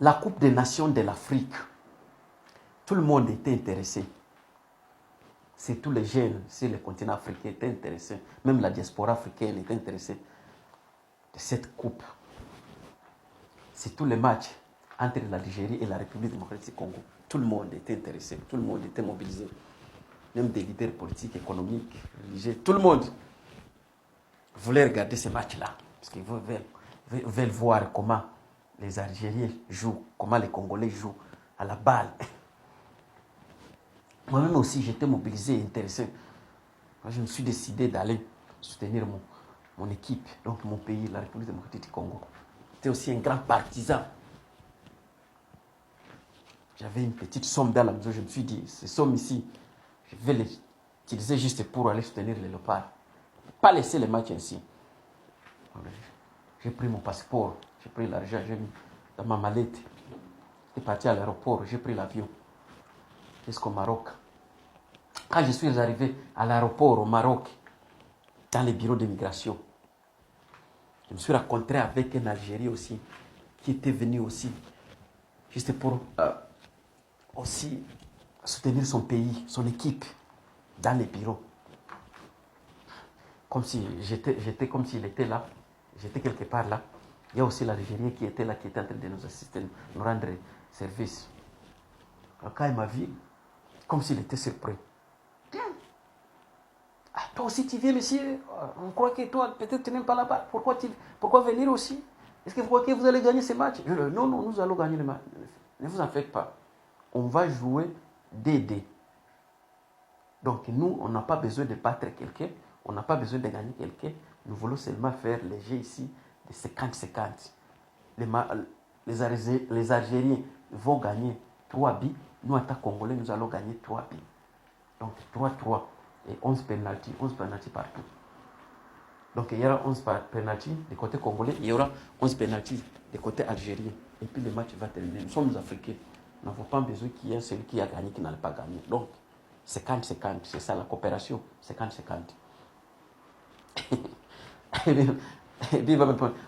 La Coupe des Nations de l'Afrique, tout le monde était intéressé. C'est tous les jeunes sur le continent africain étaient intéressés. Même la diaspora africaine était intéressée de cette coupe. C'est tous les matchs entre l'Algérie et la République démocratique du Congo. Tout le monde était intéressé, tout le monde était mobilisé. Même des leaders politiques, économiques, religieux, tout le monde voulait regarder ce match-là. Parce qu'ils veulent voir comment les Algériens jouent, comment les Congolais jouent à la balle. Moi-même aussi, j'étais mobilisé et intéressé. Moi, je me suis décidé d'aller soutenir mon équipe, donc mon pays, la République démocratique du Congo. J'étais aussi un grand partisan. J'avais une petite somme dans la maison. Je me suis dit, ces sommes ici, je vais les utiliser juste pour aller soutenir les léopards. Pas laisser les matchs ainsi. J'ai pris mon passeport, j'ai pris l'argent, j'ai mis dans ma mallette. J'étais parti à l'aéroport, j'ai pris l'avion jusqu'au Maroc. Quand je suis arrivé à l'aéroport au Maroc, dans les bureaux d'immigration, je me suis rencontré avec un Algérien aussi, qui était venu aussi, juste pour aussi soutenir son pays, son équipe, dans les bureaux. Comme si j'étais comme s'il était là, j'étais quelque part là. Il y a aussi l'Algérien qui était là, qui était en train de nous assister, nous rendre service. Alors, quand il m'a vu, comme s'il était surpris. Ah, toi aussi tu viens, monsieur. On croit que toi, peut-être tu n'aimes pas là-bas. Pourquoi venir aussi? Est-ce que vous croyez que vous allez gagner ces matchs? Non, nous allons gagner les matchs. Ne vous en faites pas. On va jouer DD. Donc nous, on n'a pas besoin de battre quelqu'un. On n'a pas besoin de gagner quelqu'un. Nous voulons seulement faire les jeux ici de 50-50. Les Algériens vont gagner 3 billes. Nous, en tant que Congolais, nous allons gagner 3 billes. Donc 3-3 et 11 pénaltys partout. Donc il y aura 11 pénaltys du côté congolais, il y aura 11 pénaltys du côté algérien. Et puis le match va terminer. Nous sommes africains. Nous n'avons pas besoin qu'il y ait celui qui a gagné qui n'a pas gagné. Donc 50-50, c'est ça la coopération, 50-50.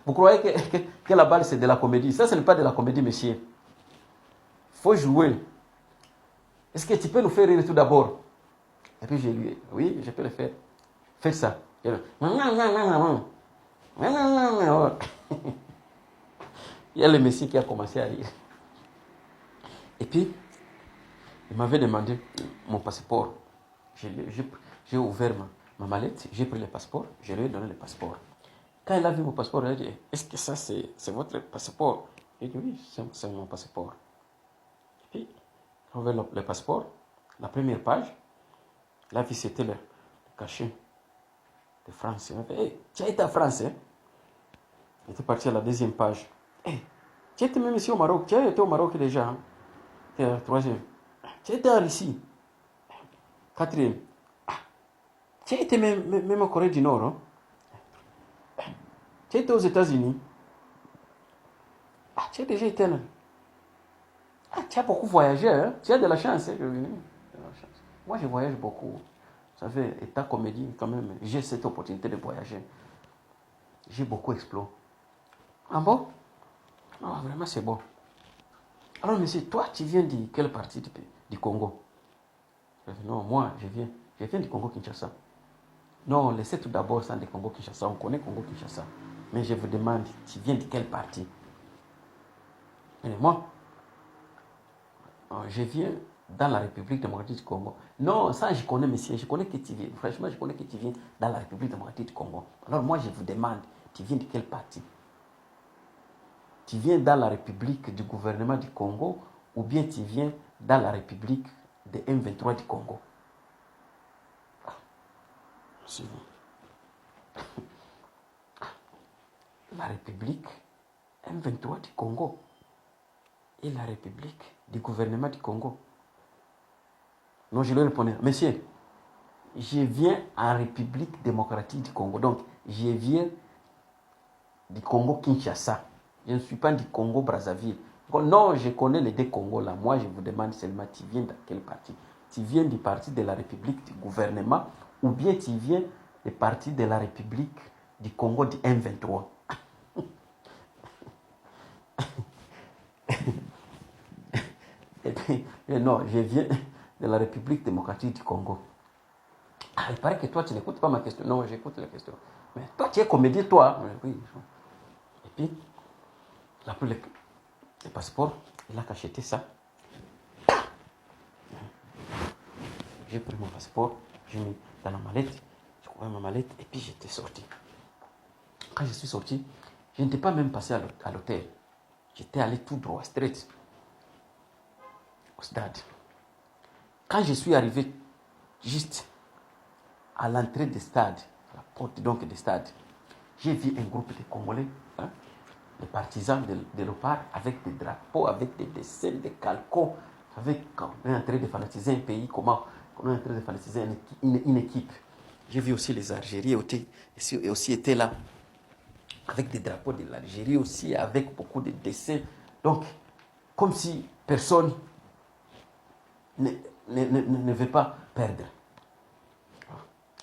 Vous croyez que la balle c'est de la comédie? Ça, ce n'est pas de la comédie, monsieur. Il faut jouer. Est-ce que tu peux nous faire rire tout d'abord? Et puis je lui ai dit, oui, je peux le faire. Faites ça. Il y a le messie qui a commencé à rire. Et puis, il m'avait demandé mon passeport. J'ai ouvert ma mallette, j'ai pris le passeport, je lui ai donné le passeport. Quand il a vu mon passeport, il a dit, est-ce que ça c'est votre passeport? Il dit, oui, c'est mon passeport. Et puis, il a ouvert le passeport, la première page, il a vu c'était le cachet de France. Il m'a fait, hey, tu as été à France, hein? Il était parti à la deuxième page. Hey, tu étais même ici au Maroc, tu as été au Maroc déjà. Hein? Tu es à la troisième. Tu as été en Russie. Quatrième. Ah, tu as été même en Corée du Nord. Hein? Tu as été aux États-Unis. Ah, tu as déjà été là. Ah, tu as beaucoup voyagé. Hein? Tu as de la chance. Hein? Moi, je voyage beaucoup. Ça fait état comédie quand même. J'ai cette opportunité de voyager. J'ai beaucoup exploré. Ah bon? Non, vraiment, c'est bon. Alors, monsieur, toi, tu viens de quelle partie du Congo? Non, moi, je viens du Congo-Kinshasa. Non, laissez tout d'abord ça du Congo-Kinshasa. On connaît Congo-Kinshasa. Mais je vous demande, tu viens de quelle partie? Et moi, je viens dans la République démocratique du Congo. Non, ça, je connais, monsieur. Je connais que tu viens. Franchement, je connais que tu viens dans la République démocratique du Congo. Alors, moi, je vous demande, tu viens de quelle partie? Tu viens dans la République du gouvernement du Congo ou bien tu viens dans la République de M23 du Congo? C'est la République M23 du Congo et la République du gouvernement du Congo. Non, je lui répondais, monsieur, je viens en République démocratique du Congo. Donc, je viens du Congo-Kinshasa. Je ne suis pas du Congo-Brazzaville. Non, je connais les deux Congos là. Moi, je vous demande seulement, tu viens de quel parti? Tu viens du parti de la République du gouvernement ou bien tu viens du parti de la République du Congo du M23? Mais non, je viens de la République démocratique du Congo. Ah, il paraît que toi, tu n'écoutes pas ma question. Non, j'écoute la question. Mais toi, tu es comédien, toi. Oui. Et puis, il a pris le passeport, il a cacheté ça. J'ai pris mon passeport, j'ai mis dans la mallette, j'ai couvert ma mallette et puis j'étais sorti. Quand je suis sorti, je n'étais pas même passé à l'hôtel. J'étais allé tout droit, straight, au stade. Quand je suis arrivé juste à l'entrée du stade, à la porte donc du stade, j'ai vu un groupe de Congolais, des partisans de l'OPAR, avec des drapeaux, avec des dessins, des calcos, avec quand on est en train de fanatiser un pays, comment on est en train de fanatiser une équipe. J'ai vu aussi les Algériens aussi étaient là, avec des drapeaux de l'Algérie aussi, avec beaucoup de dessins. Donc, comme si personne ne veut pas perdre.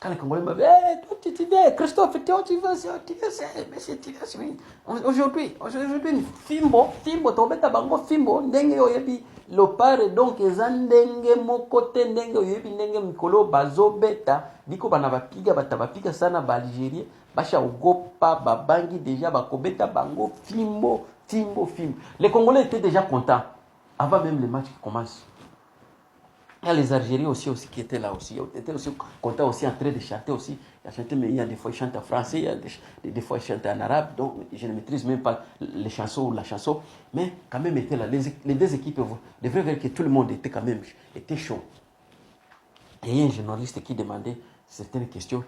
Quand les Congolais m'avaient dit, toi tu viens, Christophe, toi tu vas, monsieur, tu vas, aujourd'hui, Fimbo, Tobeta Bango, Fimbo, Ndenge Oyebi, Lopare, donc, Ezandenge, Mokote, Ndenge Oyebi, Ndenge Mikolo, Bazobeta, Biko Banabapiga, Batabapiga, Sana, Algérien, Bacha Ogopa, Babangi, déjà, Bakobeta Bango, Fimbo. Les Congolais étaient déjà contents, avant même le match qui commence. Il y a les Algériens aussi qui étaient là aussi. Ils étaient aussi contents aussi en train de chanter aussi. Mais il y a des fois ils chantent en français, il y a des fois ils chantent en arabe. Donc je ne maîtrise même pas les chansons ou la chanson. Mais quand même étaient là. Les deux équipes devraient voir que tout le monde était quand même chaud. Et il y a un journaliste qui demandait certaines questions.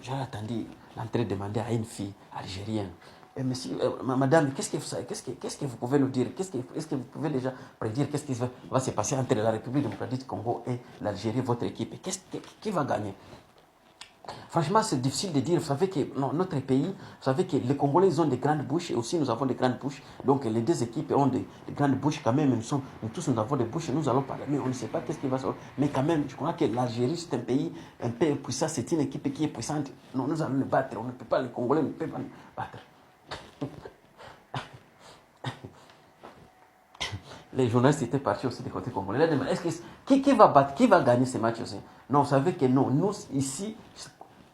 J'ai attendu l'entrée demander à une fille algérienne. Monsieur, madame, qu'est-ce que vous pouvez nous dire? Est-ce que vous pouvez déjà prédire qu'est-ce qui va se passer entre la République démocratique du Congo et l'Algérie, votre équipe? Qui va gagner? Franchement, c'est difficile de dire. Vous savez que notre pays, vous savez que les Congolais ont des grandes bouches et aussi nous avons des grandes bouches. Donc les deux équipes ont des grandes bouches quand même. Nous tous nous avons des bouches et nous allons parler. Mais on ne sait pas qu'est-ce qui va se passer. Mais quand même, je crois que l'Algérie, c'est un pays un peu puissant. C'est une équipe qui est puissante. Non, nous allons les battre. On ne peut pas, les Congolais ne peuvent pas nous battre. Les journalistes étaient partis aussi du côté congolais. Qui va battre, qui va gagner ce match aussi? Non, vous savez que non, nous ici,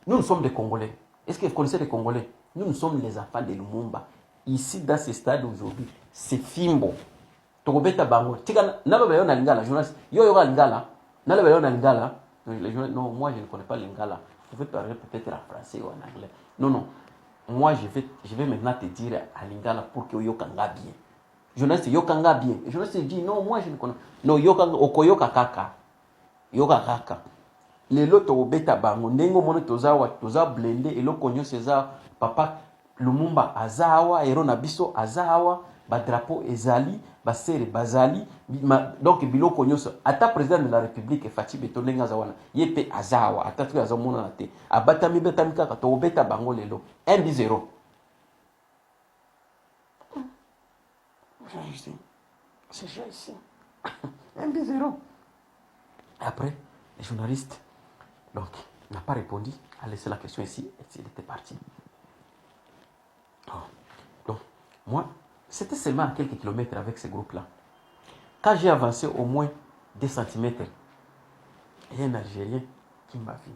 nous sommes des Congolais. Est-ce que vous connaissez les Congolais? Nous sommes les enfants de Lumumba. Ici, dans ce stade aujourd'hui, c'est Fimbo. Tokobeta Bango. Nababayo na Lingala, journaliste. Yo Lingala. Nababayo na Lingala. Non, moi je ne connais pas Lingala. Je vais parler peut-être en français ou en anglais. Non. Moi je vais maintenant te dire à Lingala pour que yo kanga bien. Journaliste yokanga bien. Journaliste dit non, moi je ne connais pas. Non, yokanga okoyoka kaka. Yoka kaka. Lelo to beta bango ndengo mono toza blende eloko nyonso eza papa Lumumba azawa ero na biso azawa ba drapeau ezali ba sere bazali donc biloko nyonso ata président de la République Faci Beto ndenga zawana yepe azawa ata tu azomona na te abatami kaka to beta bango lelo 1-0. C'est ça ici. 1-0. Après, les journalistes, donc, n'a pas répondu, a laissé la question ici, et il était parti. Donc, moi, c'était seulement à quelques kilomètres avec ce groupe-là. Quand j'ai avancé au moins 2 cm, il y a un Algérien qui m'a vu.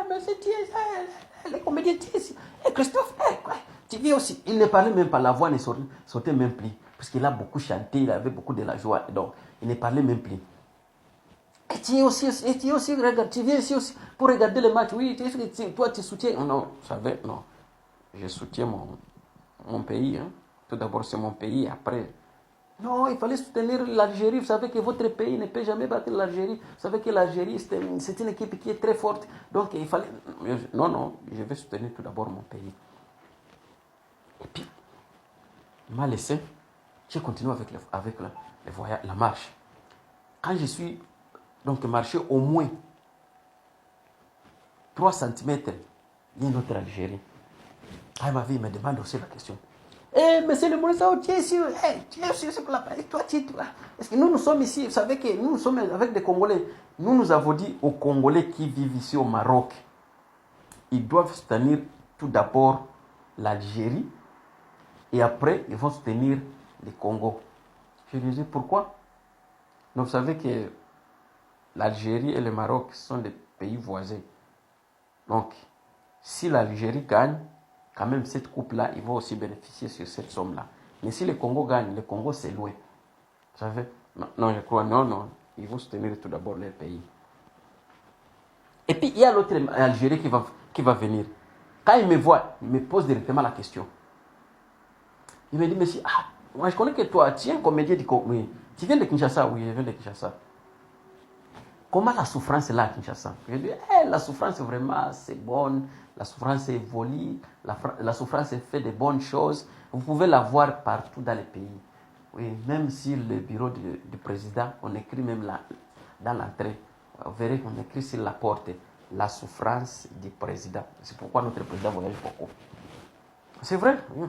Mais c'est les comédiens ici. Christophe, tu viens aussi. Il ne parlait même pas, la voix ne sortait même plus. Parce qu'il a beaucoup chanté, il avait beaucoup de la joie. Donc, il ne parlait même plus. Et tu regarde, tu viens ici aussi pour regarder le match. Oui, toi, tu soutiens. Non, vous savez, non. Je soutiens mon pays. Hein. Tout d'abord, c'est mon pays. Après, non, il fallait soutenir l'Algérie. Vous savez que votre pays ne peut jamais battre l'Algérie. Vous savez que l'Algérie, c'est une équipe qui est très forte. Donc, il fallait... Non, je vais soutenir tout d'abord mon pays. Et puis, il m'a laissé. J'ai continué avec la marche. Quand je suis donc marché au moins 3 cm, il y a un autre Algérien. Il me demande aussi la question. Monsieur le Moïsa, tu es ici, c'est pour la paix. Toi, est-ce que nous sommes ici, vous savez que nous sommes avec des Congolais. Nous avons dit aux Congolais qui vivent ici au Maroc, ils doivent soutenir tout d'abord l'Algérie et après, ils vont soutenir le Congo. Je lui ai dit, pourquoi? Donc vous savez que l'Algérie et le Maroc sont des pays voisins. Donc, si l'Algérie gagne, quand même cette coupe-là, ils vont aussi bénéficier sur cette somme-là. Mais si le Congo gagne, le Congo c'est loin. Vous savez? Non, je crois, non. Ils vont soutenir tout d'abord leur pays. Et puis, il y a l'autre Algérie qui va venir. Quand il me voit, il me pose directement la question. Il me dit, monsieur, moi je connais que toi, tu es un comédien du Congo. Oui. Tu viens de Kinshasa? Oui, je viens de Kinshasa. Comment la souffrance est là à Kinshasa? Je dis, la souffrance vraiment, c'est bonne. La souffrance évolue. La souffrance fait de bonnes choses. Vous pouvez la voir partout dans les pays. Oui, même si le bureau du président, on écrit même là, dans l'entrée. Vous verrez qu'on écrit sur la porte la souffrance du président. C'est pourquoi notre président voyage beaucoup. C'est vrai. Oui.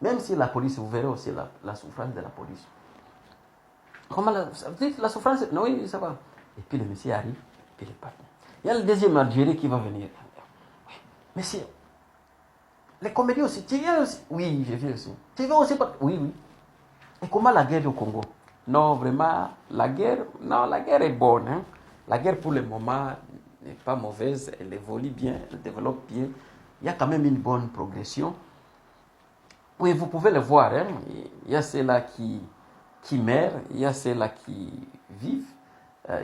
Même si la police, vous verrez aussi la souffrance de la police. Comment la souffrance? Non, oui, ça va. Et puis le monsieur arrive, puis il est parti. Il y a le deuxième Algérien qui va venir. Monsieur, les comédiens aussi, tu viens aussi? Oui, je viens aussi. Tu viens aussi? Oui. Et comment la guerre au Congo? Non, vraiment, la guerre est bonne. Hein? La guerre pour le moment n'est pas mauvaise, elle évolue bien, elle développe bien. Il y a quand même une bonne progression. Oui, vous pouvez le voir. Hein? Il y a ceux-là qui meurent, il y a ceux-là qui vivent.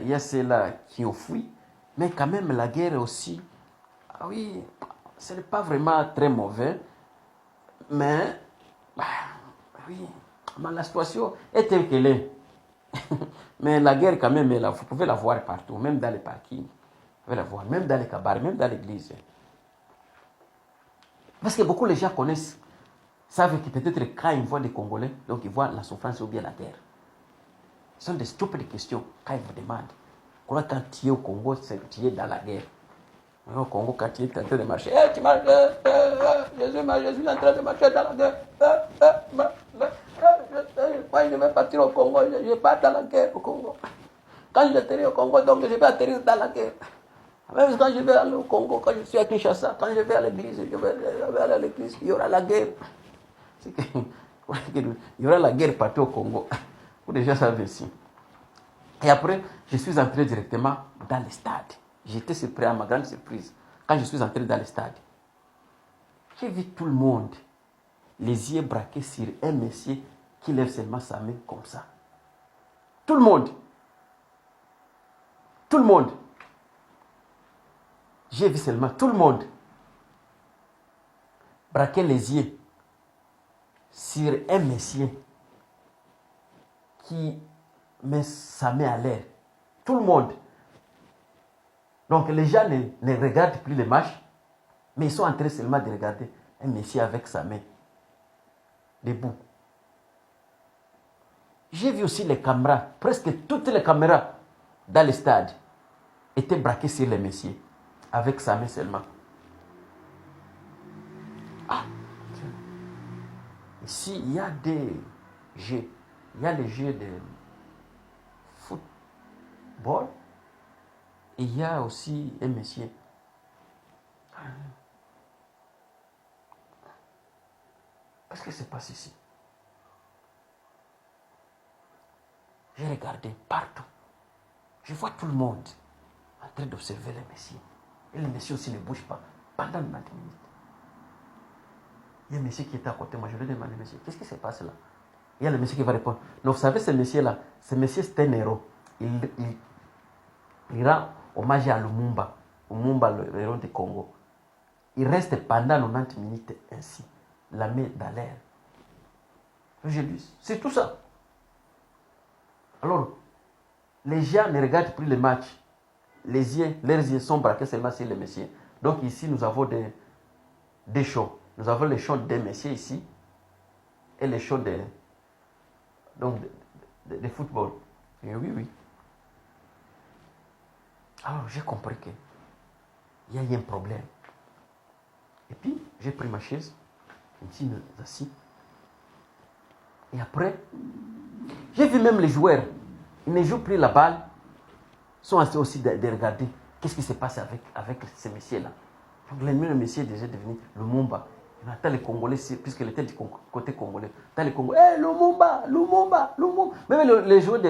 Il y a ceux-là qui ont fui, mais quand même la guerre aussi, oui, ce n'est pas vraiment très mauvais, mais oui, la situation est telle qu'elle est. Mais la guerre quand même est là, vous pouvez la voir partout, même dans les parkings, vous pouvez la voir, même dans les cabarets, même dans l'église. Parce que beaucoup de gens connaissent, savent que peut-être quand ils voient des Congolais, donc ils voient la souffrance ou bien la guerre. Ce sont des stupides questions quand ils vous demandent. Quand tu es au Congo, tu es dans la guerre. Au Congo, quand tu es en train de marcher, tu marches, je suis en train de marcher dans la guerre. Moi, je vais partir au Congo, je pars dans la guerre au Congo. Quand j'atterris au Congo, donc je vais atterrir dans la guerre. Même quand je vais aller au Congo, quand je suis à Kinshasa, quand je vais à l'église, je vais aller à l'église, il y aura la guerre. Il y aura la guerre partout au Congo. Vous déjà savez ici. Et après, je suis entré directement dans le stade. J'étais surpris à ma grande surprise. Quand je suis entré dans le stade, j'ai vu tout le monde, les yeux braqués sur un monsieur qui lève seulement sa main comme ça. Tout le monde. Tout le monde. J'ai vu seulement tout le monde braquer les yeux sur un monsieur qui met sa main à l'air. Tout le monde. Donc les gens ne regardent plus les matchs, mais ils sont en train seulement de regarder un monsieur avec sa main debout. J'ai vu aussi les caméras, presque toutes les caméras dans le stade étaient braquées sur les messieurs, avec sa main seulement. Ici, il y a des jeux. Il y a les jeux de football. Et il y a aussi un monsieur. Qu'est-ce qui se passe ici? J'ai regardé partout. Je vois tout le monde en train d'observer les messieurs. Et les messieurs aussi ne bougent pas pendant 90 minutes. Il y a un monsieur qui était à côté de moi. Je lui ai demandé, monsieur, qu'est-ce qui se passe là? Il y a le monsieur qui va répondre. Donc, vous savez, ce monsieur-là, c'est un héros. Il rend hommage à Lumumba. Lumumba, le héros du Congo. Il reste pendant 90 minutes ainsi, la main dans l'air. J'ai dit, c'est tout ça. Alors, les gens ne regardent plus les matchs. Leurs yeux sont braqués seulement sur les messieurs. Donc ici, nous avons des shows. Nous avons les shows des messieurs ici et les shows de football. Et oui. Alors, j'ai compris qu'il y a eu un problème. Et puis, j'ai pris ma chaise, je me suis assis. Et après, j'ai vu même les joueurs. Ils ne jouent plus la balle. Ils sont assis aussi de regarder qu'est-ce qui se passe avec ces messieurs-là. Donc, l'ennemi, le monsieur est déjà devenu Lumumba. Il attend les Congolais, puisqu'il était du côté congolais. Attend les Congolais. Lumumba. Même les joueurs de